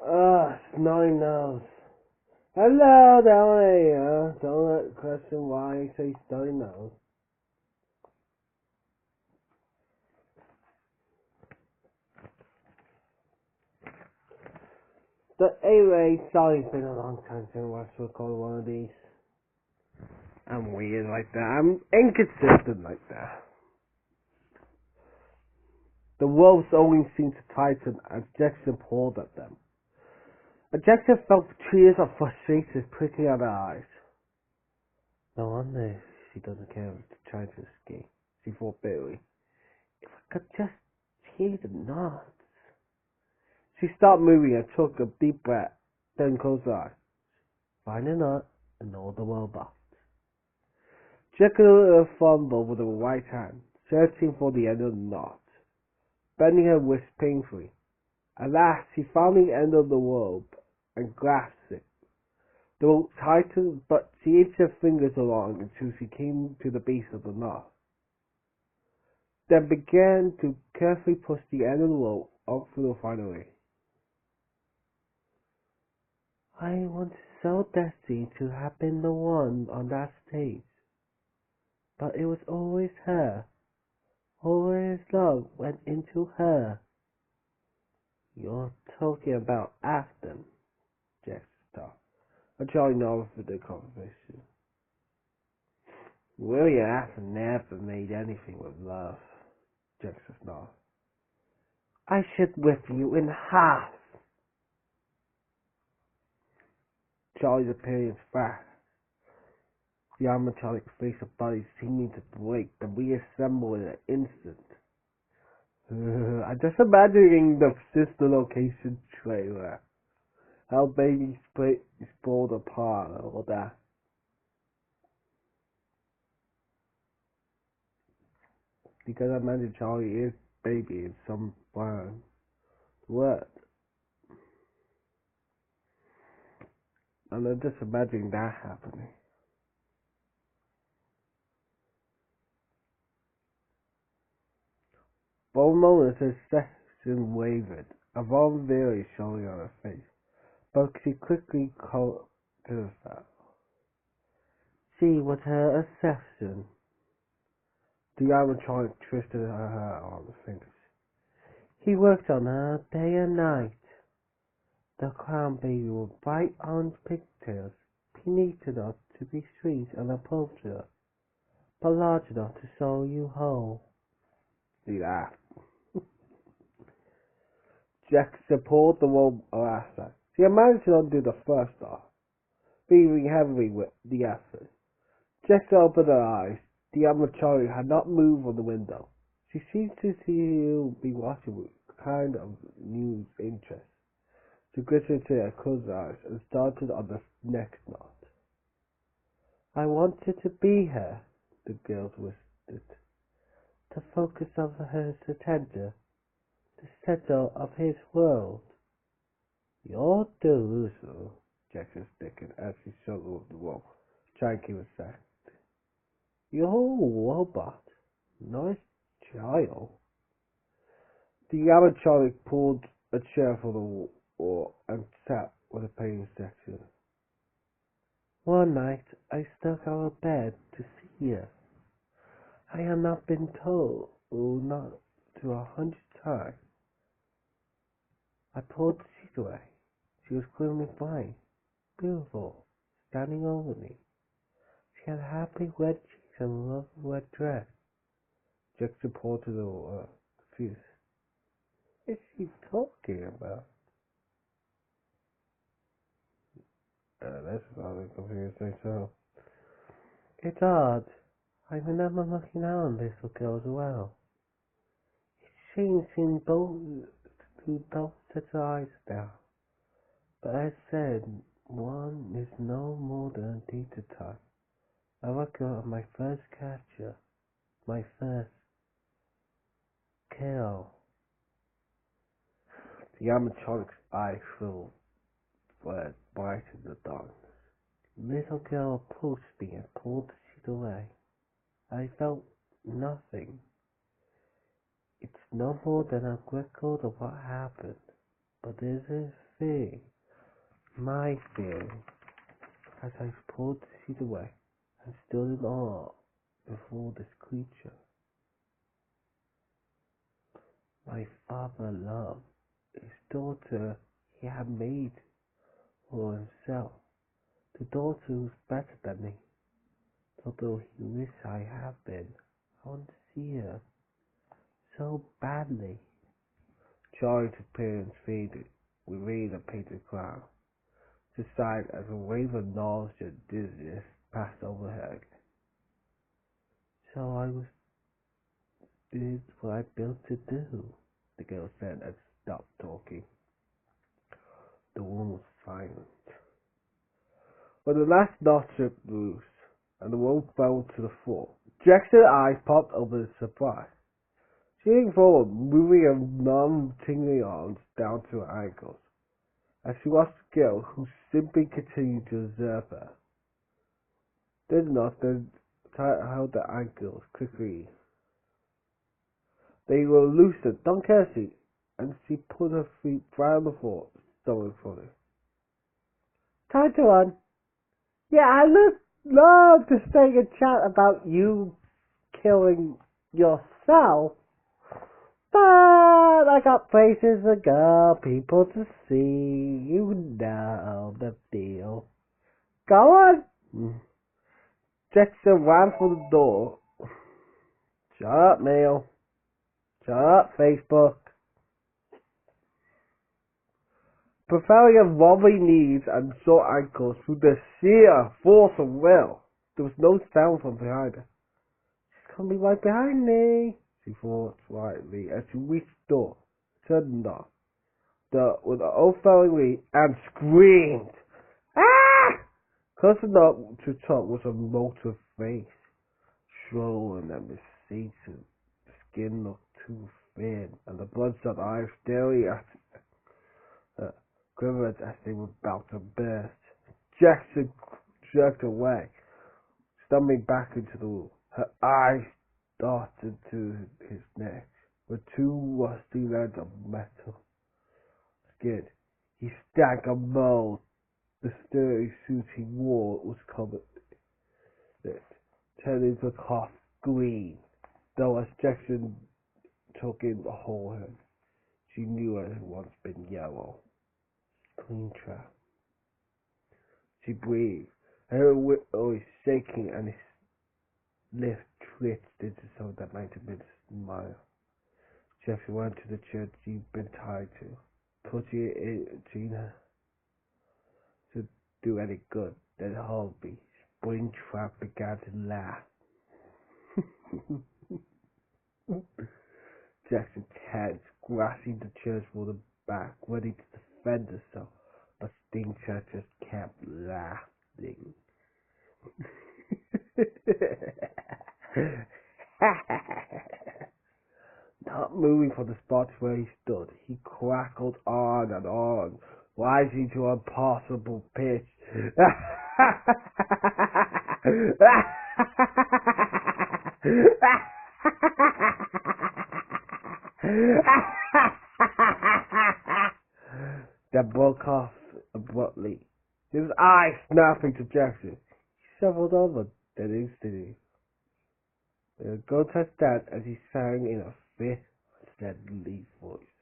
Snotty nose. Hello down there. Don't question why I say snotty nose. But anyway, sorry, it's been a long time since I recorded one of these. I'm weird like that. I'm inconsistent like that. The wolves always seem to tighten as Jackson pulled at them. And Jackson felt tears of frustration pricking at her eyes. No wonder she doesn't care if she's trying to escape, she thought bitterly. If I could just hear the knots. She stopped moving and took a deep breath, then closed her eyes. Find a knot and all the world box. Jackson fumbled with her right hand, searching for the end of the knot, bending her wrist painfully. At last, she found the end of the rope and grasped it. The rope tightened, but she inched her fingers along until she came to the base of the knot. Then began to carefully push the end of the rope up through the final way. I wanted so desperately to have been the one on that stage, but it was always her. Always love went into her. You're talking about Afton, Jackson thought. I'm trying over for the conversation. William Afton never made anything with love, Jackson snarled. I should whip you in half. Charlie's appearance fast. The animatronic face of body seeming to break, then reassemble in an instant. I'm just imagining the sister location trailer. How baby sprawled apart and all that. Because I imagine Charlie is baby in some plan. What? And I'm just imagining that happening. For a moment her expression wavered, a vulnerability showing on her face, but she quickly called to herself. She was her exception. The animatronic twisted her hair on the fingers. He worked on her day and night. The clown baby with bright orange pigtails, neat enough to be sweet and approachable, but large enough to sew you whole. He laughed. Jackson pulled the rope around her. She had managed to undo the first off, breathing heavily with the effort. Jackson opened her eyes. The animatronic had not moved from the window. She seemed to be watching with a kind of new interest. She gritted her closed eyes and started on the next knot. I wanted to be her, the girl whispered. The focus of her attention, the center of his world. You're delusional, Jackson snickered as she struggled with the rope, trying to keep it safe. You're a robot, not a child. The animatronic pulled a chair from the wall and sat with a pain section. One night I stuck out of bed to see her. I had not been told, not to 100 times. I pulled the sheet away. She was clearly fine, beautiful, standing over me. She had happy red cheeks and a lovely red dress. Jackson pulled to the confused. What is she talking about? That's rather confusing, so. It's odd. I remember looking out on this little girl as well. It changed in both to both sets of eyes now. But as said, one is no more than a data type. I record my first capture, my first kill. The animatronic's eye filled with bright in the darkness. Little girl approached me and pulled the sheet away. I felt nothing. It's no more than a record of what happened, but as if thing. My thing. As I pulled the sheet away and stood in awe before this creature. My father loved his daughter he had made for himself. The daughter was better than me. Although he wished I had been, I want to see her so badly. Joy's appearance faded. We raised a painted crown. To side as a wave of knowledge and dizziness passed overhead. So I was did what I built to do, the girl said and stopped talking. The woman was silent. When the last knot stripped loose and the rope fell to the floor, Jackson's eyes popped open in surprise. She leaned forward, moving her numb, tingling arms down to her ankles, as she watched the girl who simply continued to observe her. The knot then held her ankles quickly. They were loosened, don't care she, and she put her feet right on the floor, stomach fully. Time to run. Yeah, I love to stay and chat about you killing yourself. But I got places to go, people to see, you know the deal. Go on! Jackson ran for the door. Shut up, Neil. Shut up, Facebook. Propelling her wobbly knees and sore ankles through the sheer force of will, there was no sound from behind her. She's coming right behind me, she thought slightly as she reached the door, turned the knob, with an overwhelming leap, and screamed. Ah! Close enough to top was a motor face, swollen and emaciated. The skin looked too thin, and the bloodshot eyes staring at her quivered as they were about to burst. Jackson jerked away, stumbling back into the room. Her eyes darted to his neck, with two rusty legs of metal skin. He stank of mold. The sturdy suit he wore was covered in it, turning to a half green, though as Jackson took in the whole head, she knew it had once been yellow. Clean trap. She breathed, her voice was shaking and his lips twitched into something that might have been a smile. Jackson went to the chair she'd been tied to, pushing it in between her to do any good. Then Harvey, Springtrap, began to laugh. Jackson tense, grasping the chair for the back, ready to defend herself, but Stingtrap just kept laughing. Not moving from the spot where he stood, he crackled on and on, rising to an impossible pitch. That broke off abruptly, his eyes snapping to Jackson. He shuffled over, then instantly. The girl touched down as he sang in a fifth, steady voice.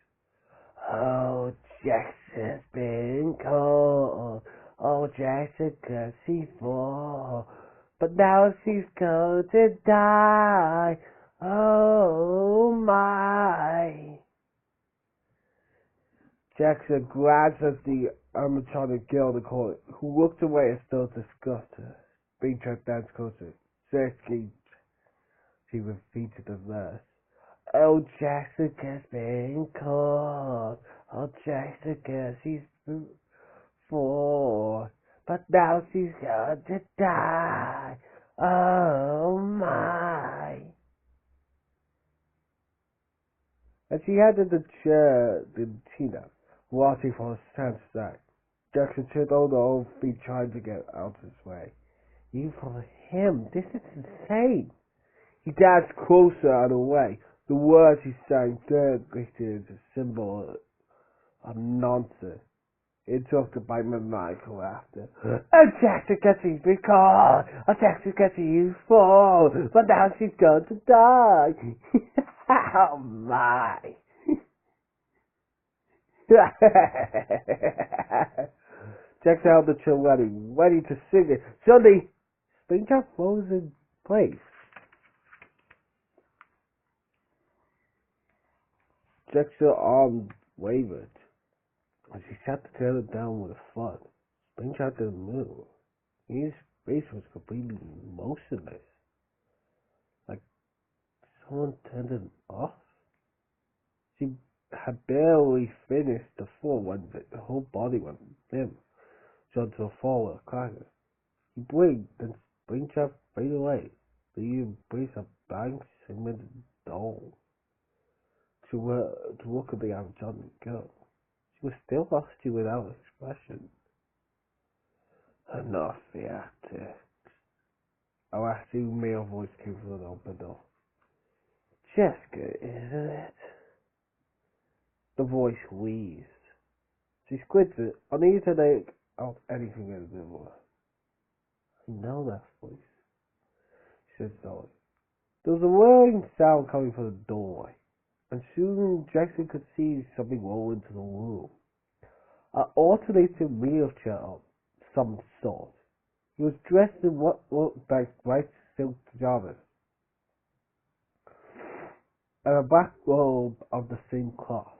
Oh, Jackson's been cold. Oh, Jackson could see fall. But now she's going to die. Oh, my. Jackson glanced at the animatronic girl in the corner, who looked away as though disgusted. Being tracked down closer. Sexy. She repeated the verse. Oh, Jackson has been caught. Oh, Jackson has she's for. But now she's going to die. Oh, my. And she handed the chair to Tina, watching from his stand side. Jackson turned on the old feet, trying to get out of his way. Even for him, this is insane. He danced closer and away. The words he sang turned into a symbol of nonsense. interrupted by maniacal laughter. And Jessica she's been caught! And Jessica she useful! But now she's going to die! Oh my! Jack held the chill ready to sing it. Suddenly, Springtrap froze in place. Jack's arm wavered as he sat the trailer down with a thud. Springtrap didn't move. His face was completely motionless, like someone turned it off. She had barely finished the floor when the whole body went limp, shot to a fall with a cracker. He blinked, then Springtrap faded away, leaving Brace a blank, segmented doll to look at the animatronic girl. She was still rusty without expression. Enough, the actor. A rasping male voice came from the open door. Jessica, isn't it? The voice wheezed. She squinted, unable to make out anything in the room. I know that voice, she said slowly. There was a whirring sound coming from the doorway, and soon Jackson could see something roll into the room. An automated wheelchair of some sort. He was dressed in what looked like bright silk pajamas, and a black robe of the same cloth,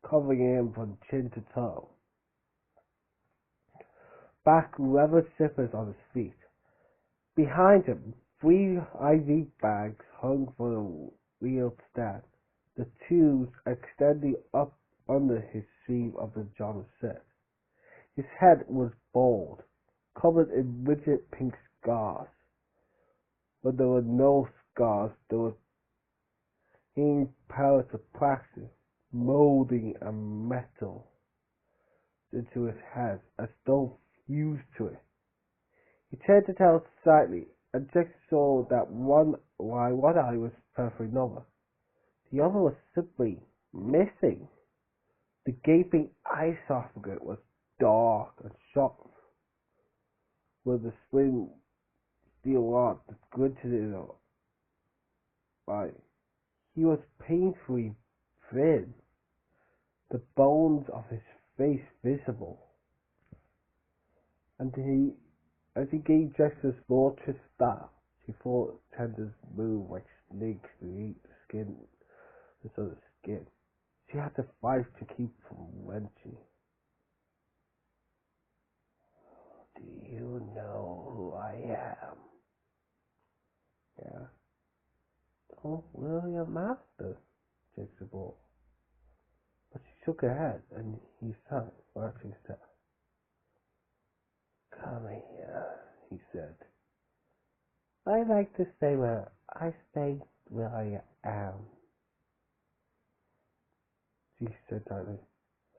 covering him from chin to toe. Black leather slippers on his feet. Behind him, 3 IV bags hung from the wheeled stand, the tubes extending up under his sleeve of the pajama set. His head was bald, covered in rigid pink scars. But there were no scars, there were hanging pellets of plastic, molding and metal into his head as though fused to it. He turned his head slightly, and Jack saw that one eye was perfectly normal. The other was simply missing. The gaping eye socket was dark and sharp, with a swing steel rod that glinted in his eye. He was painfully thin, the bones of his face visible, and as he gave Jessica's more twist back, she thought tendons moved like snakes to eat the skin, the skin. She had to fight to keep from wrenching. Do you know who I am? Yeah. Oh, William Master, Jackson bought. But she shook her head, and he sat, watching her. Come here, he said. I like to stay where I am. She said tightly.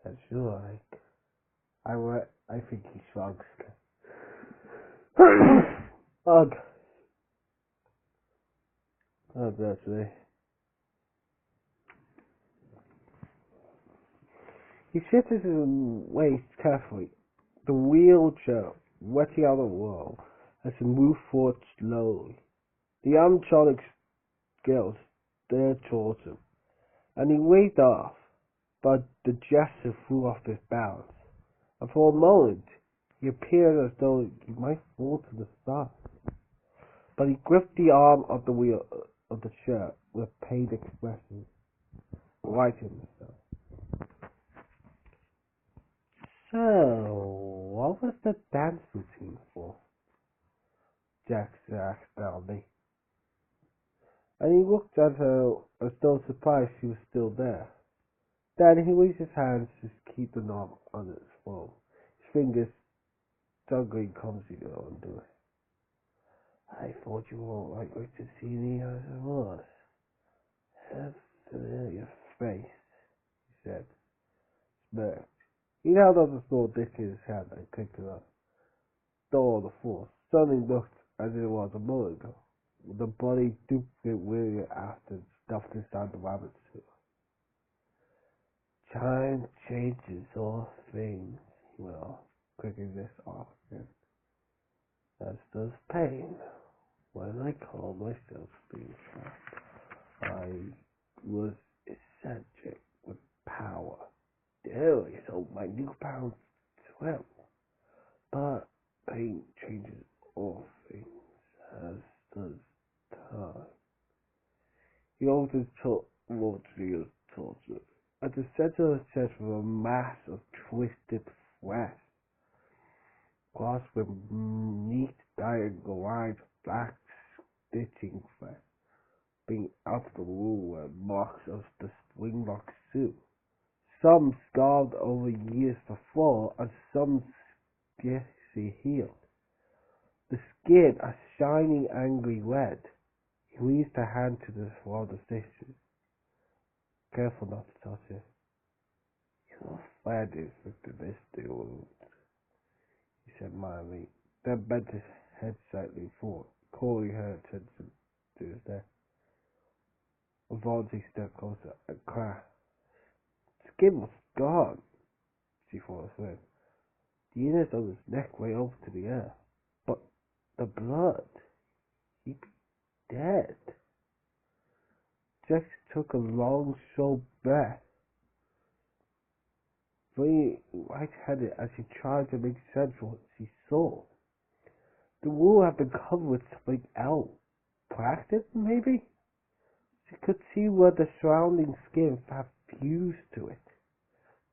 As you like. I think he shrugs. Ugh. Oh, that's me. He shifted his waist carefully. The wheelchair wetting out the wall as he moved forward slowly. The animatronic girl stared towards him, and he waved off, but the gesture threw off his balance, and for a moment he appeared as though he might fall to the side. But he gripped the arm of the wheel of the chair with a pained expression, righting himself. So, what was the dance routine for? Jack asked loudly. And he looked at her as though surprised she was still there. Then he raised his hands to keep the knob on its phone, his fingers juggling clumsily onto it. I thought you were likely to see me as I was. A familiar face, he said, smirked. He held out the small dick in his hand and clicked it up. Door on the floor suddenly looked as it was a moment ago, with the body duplicate wearing after stuffed inside the rabbit suit. Time changes all things, Well, clicking this off again. As does pain. When I call myself being trapped, I was eccentric with power. Daily, so my new pounds swell. But pain changes all things, as does time. He often took Rodriguez torture. At the center of the chest was a mass of twisted flesh, crossed with neat diagonal lines of black stitching thread, being out of the wool were marks of the springlock suit, some scarred over years before, and some scarcely healed. The skin a shining angry red. He raised a hand to the swollen stitches. Careful not to touch it. Your friend inflicted this wound, he said mildly, then bent his head slightly forward, calling her attention to his neck. Vonzi stepped closer and cried. Skin was gone, she thought asleep. The innards of his neck way over to the earth. But the blood, he'd be dead. Jax took a long, slow breath, very light-headed as she tried to make sense of what she saw. The wool had been covered with something else. Plastic, maybe? She could see where the surrounding skin had fused to it,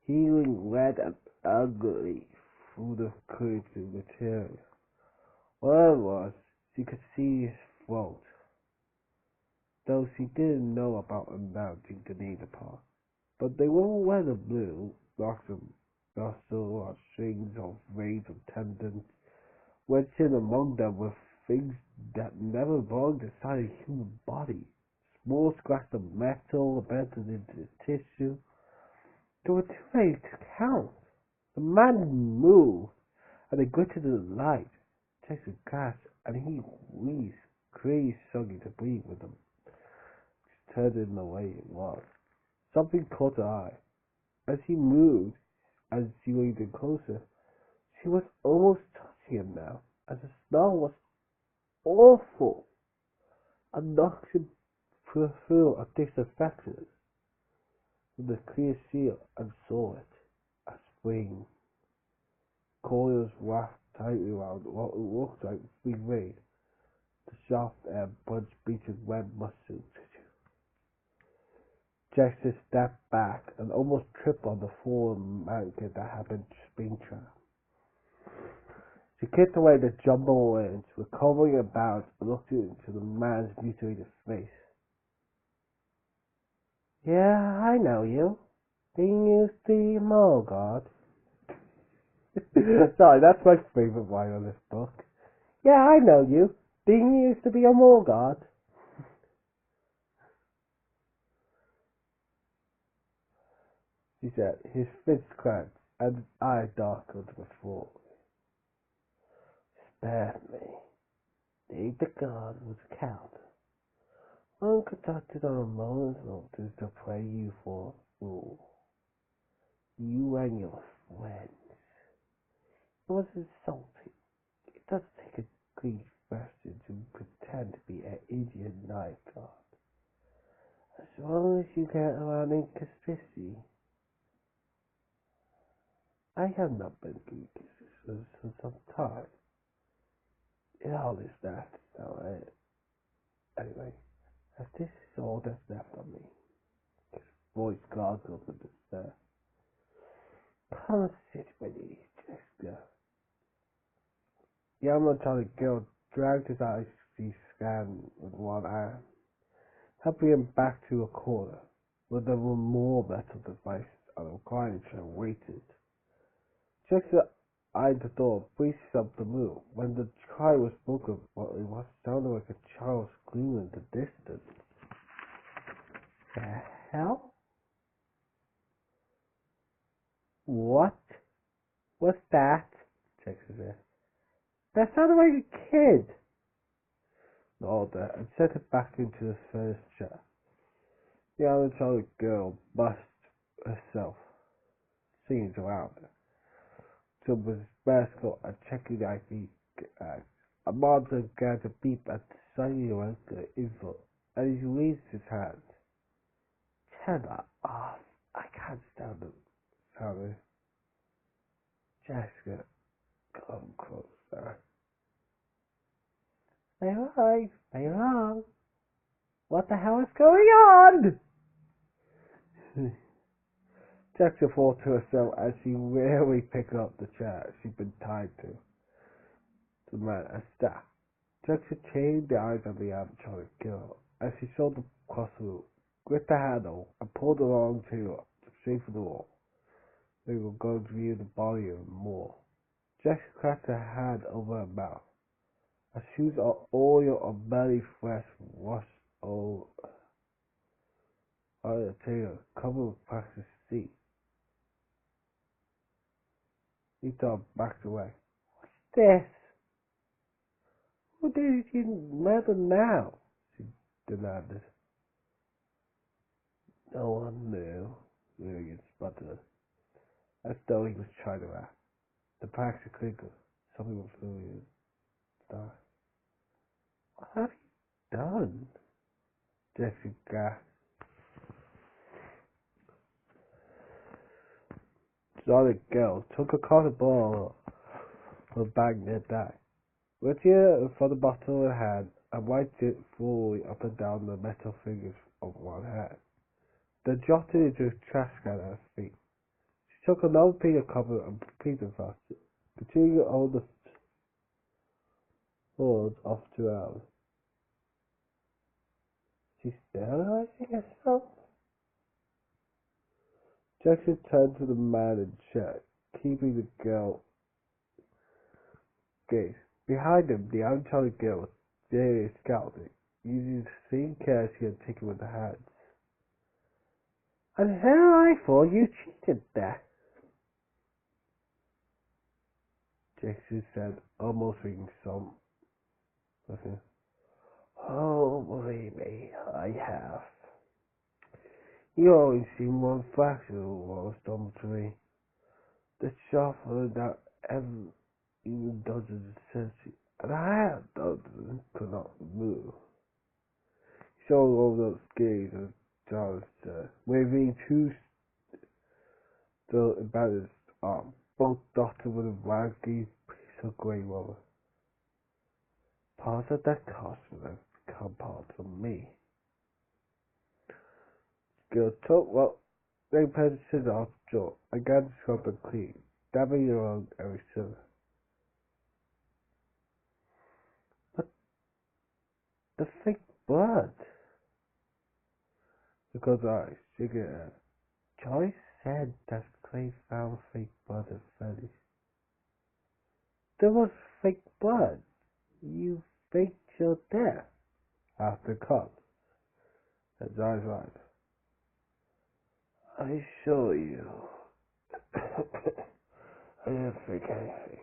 healing red and ugly through the crazy material. Whatever it was, she could see his throat, though she didn't know about amounting to neither part. But they were weather blue, blocks of muscle or strings of veins of tendons, wedged in among them were things that never belonged inside a human body. Small scraps of metal embedded into the tissue. There were too many to count. The man moved, and they glittered in the light. Jackson gasped, and he wheezed, crazy, struggling to breathe with them. She turned in the way it was. Something caught her eye. As he moved, as she leaned in closer, she was almost touching him now, as the smell was awful. A noxious perfume of disinfectant from the clear seal, and saw it. A spring. Coils wrapped tightly around what looked like free vein. The soft air bunched beating wet muscle tissue. Jackson stepped back and almost tripped on the fallen mannequin that had been springtrap. She kicked away the jumbled limbs, recovering her balance, and looked into the man's mutilated face. Yeah, I know you. Didn't you see Mole God? Sorry, that's my favorite line on this book. Yeah, I know you. Didn't you used to be a Mole God? She said, his fists clenched and his eyes darkened before. Spare me. Dave the God was a coward. Unconducted on a moment's notice to play you for a fool. You and your friends. It was insulting. It doesn't take a grief person to pretend to be an Indian night god. As long as you get around inconsistency. I have not been inconsistent for some time. It all is that now, anyway, as this is all that's left of me. His voice gargled with despair. Come sit with me, Jessica. The unwanted girl dragged his eyes to scan with one arm, helping him back to a corner, where there were more metal devices on the reclining chair waited. Jessica eyed the door, bracing up to move, when the cry was broken by what sounded like a child screaming in the distance. The hell? What? What's that? Jessica said. That sounded like a kid. Nodded and set it back into the first chair. The unwanted girl bust herself, singing around her. was mascot and checking IP. A monster began to beep at the shiny Jessica info, and he raised his hand. Turn that off. I can't stand it. Sorry. Jessica, come closer. Stay alive. Stay along. What the hell is going on? Jessica thought to herself as she wearily picked up the chair she'd been tied to. The man and staff. Jessica changed the eyes of the amateur girl as she saw the cross the room, gripped the handle, and pulled the long tail up to straight for the wall. They were going to view the body even more. Jessica cracked her hand over her mouth. A shoot of oil of belly flesh washed over the tail, covered with precious seed. He backed away. What's this? Who did you murder now? She demanded. No one knew, William sputtered, as though he was trying to laugh. The practice clinkled. Something was familiar. What have you done? Jessica gasped. The other girl took a cotton ball from a bag nearby, reached for the bottle in her hand, and wiped it fully up and down the metal fingers of one hand. Then dropped it into a trash can at her feet. She took another piece of copper and repeated faster, continuing to hold the swords off 2 hours. She's sterilizing herself? Jackson turned to the man in chair, keeping the girl gaze. Behind him, the uncharted girl was daily scouting, using the same care she had taken with her hands. And how I thought you cheated there, Jackson said, almost reading some. Oh, believe me, I have. You only seen one fraction of what was done to me. The shuffle that ever even dozens of centuries, and I had dozens could not move. He showed all those gaze and John said, waving two still embarrassed arms, both dotted with a raggy piece of grey rubber. Parts of that costume have become parts of me. Girl took what they penciled off the jaw and began to scrub and clean, dabbing around every cylinder. But the fake blood. The girl's eyes shaking her head. Joyce said that Clay found fake blood at Freddy's. There was fake blood. You faked your death. After cut. His eyes wide. I assure you, I didn't fake anything.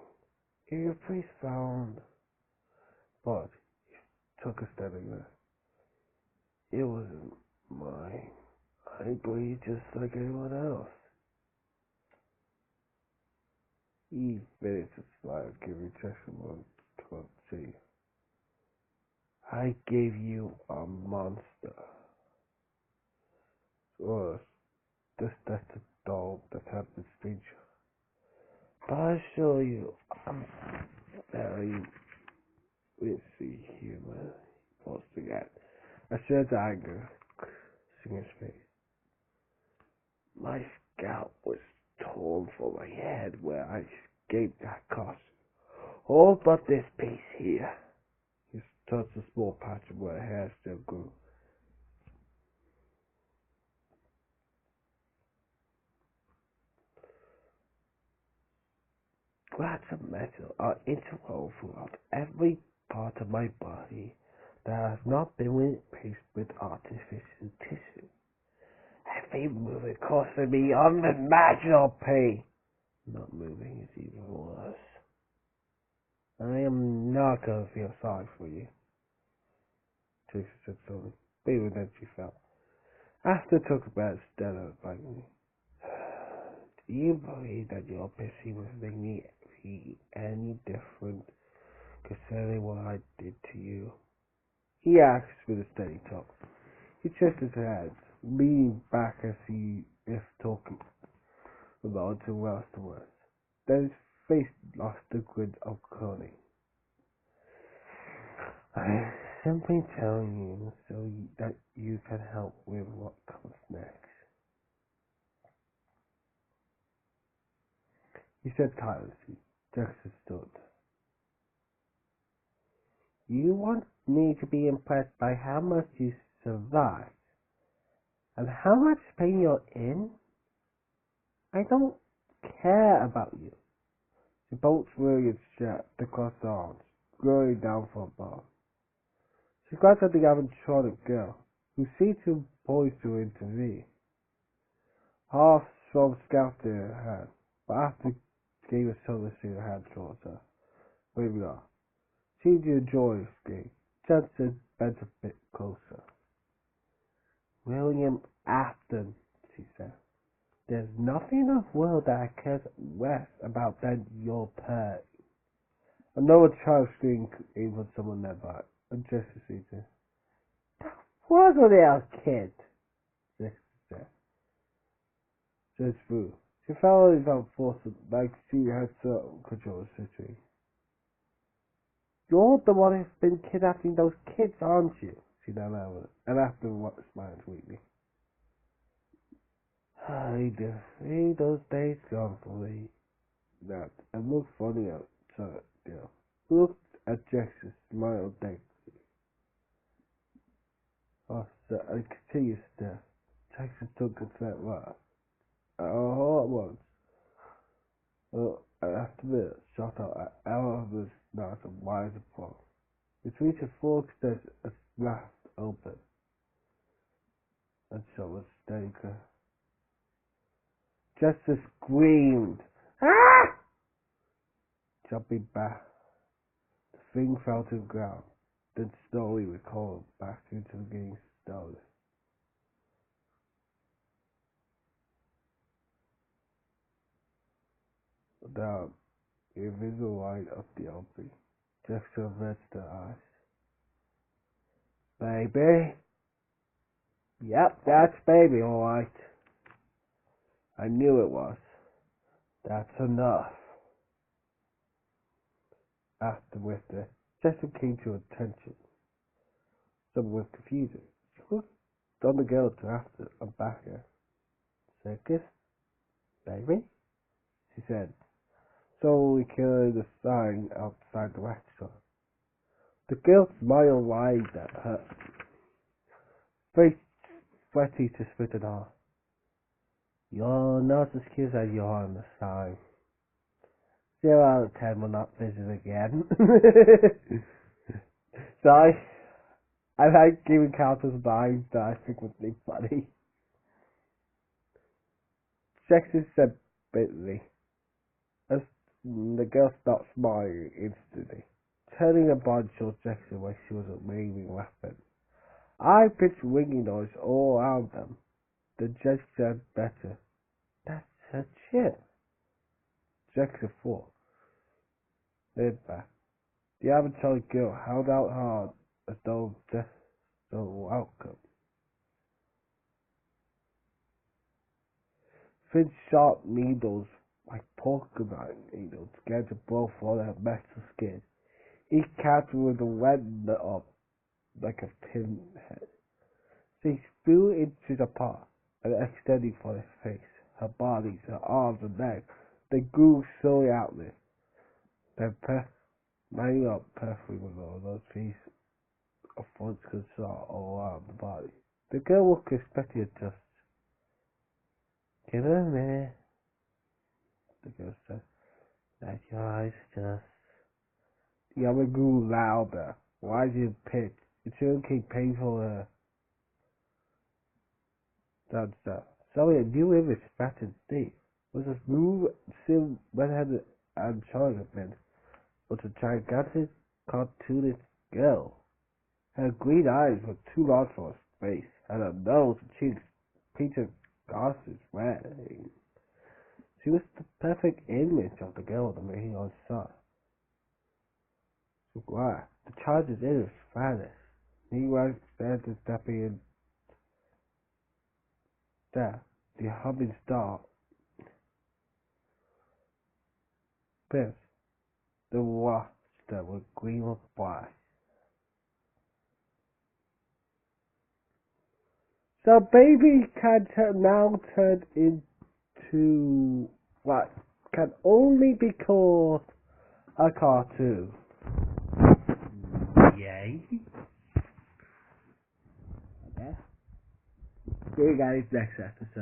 If your priest found blood, he took a step away. It wasn't mine. I bleed just like anyone else. He finished his smile, giving Chesterman to see. I gave you a monster. Or just that's a doll that happens to you. But I assure you, I'm very witty human. Posting at a certain anger, seeing his face. My scalp was torn from my head where I escaped that costume. All but this piece here. He touched a small patch of where hair still grew. Slats of metal are interwoven throughout every part of my body that has not been replaced with artificial tissue. Every moving causes me unimaginable pain. Not moving is even worse. I am not going to feel sorry for you, Teresa said slowly. Even then she felt. After took a bad stare at me. Do you believe that your busy was making me feel any different concerning what I did to you? He asked with a steady tone. He shook his head, leaning back as if talking about something else to words. Then his face lost the grin of cunning. I'm simply telling you so that you can help with what comes next. He said tirelessly. Jackson stood. You want me to be impressed by how much you survived and how much pain you're in? I don't care about you. She bolts William's shirt across the arms, growing down from above. She glanced at the animatronic girl, who seemed to poise to intervene. Half strong scalped in her hand, but after gave a solicitude hand towards her, waving off. She enjoyed the game. Johnson bent a bit closer. William Afton, she said. There's nothing in the world that I care less about than your pet. Another child screamed in from someone nearby, and Jessica said, "That was a little kid," Jessica said. Just through. She felt without force, like she had some control of the situation. You're the one who's been kidnapping those kids, aren't you? She then added, and after what smiled weakly. Ain't those days gone for me? That and looked funny outside, looked at Jackson, smiled thankfully. After a continuous stare, Jackson took a fat laugh. All at once, after a minute, shot out out of his mouth and wide apart. Between his fork there's a blast open, and so was Staker. Justice screamed, "Ah!" Jumping back, the thing fell to the ground, then slowly recoiled back into the game stone. Down, the invisible light of the opening, Jessica averted her eyes. Baby? Yep, that's baby, all right. I knew it was. That's enough. After with it, Jessica came to attention. Some with confusion. She looked on the girl to after and back her. Circus? Baby? She said, slowly killing the sign outside the restaurant. The girl smiled wide at her, face sweaty to spit it off. You're not as cute as you are on the sign. 0 out of 10 will not visit again. Sorry, I like giving counters lines that I think would be funny. Jackson said bitterly, as the girl stopped smiling instantly, turning a body towards Jackson where she was a waving weapon. I pitched ringing noise all around them. The judge said better. That's her chip. Jackson thought. Leaned back. The avatar girl held out hard as though death so welcome. Thin sharp needles like porcupine needles began to blow from her metal skin. Each captured with a red up like a pinhead. They flew inches apart and extending from his face, her bodies, her arms and legs. They grew slowly outward. Then lining up perfectly with all those pieces of front saw all around the body. The girl was expecting it just. Give it a minute, the girl said. Let your eyes just. The other grew louder, rising pitch. It soon became painful her. Down south. Suddenly a new image flattened deep. Was a smooth, sim, red-headed and Chinaman, was a gigantic, cartoonish girl. Her green eyes were too large for her face, and her nose and cheeks painted glasses red. She was the perfect image of the girl the man on saw. So why? The child is in his finest. He was there to step in there. The humming star. Biff. The watch that would gleam of black. So baby can now turn into what can only be called a cartoon. Yay. Okay. See you guys next episode.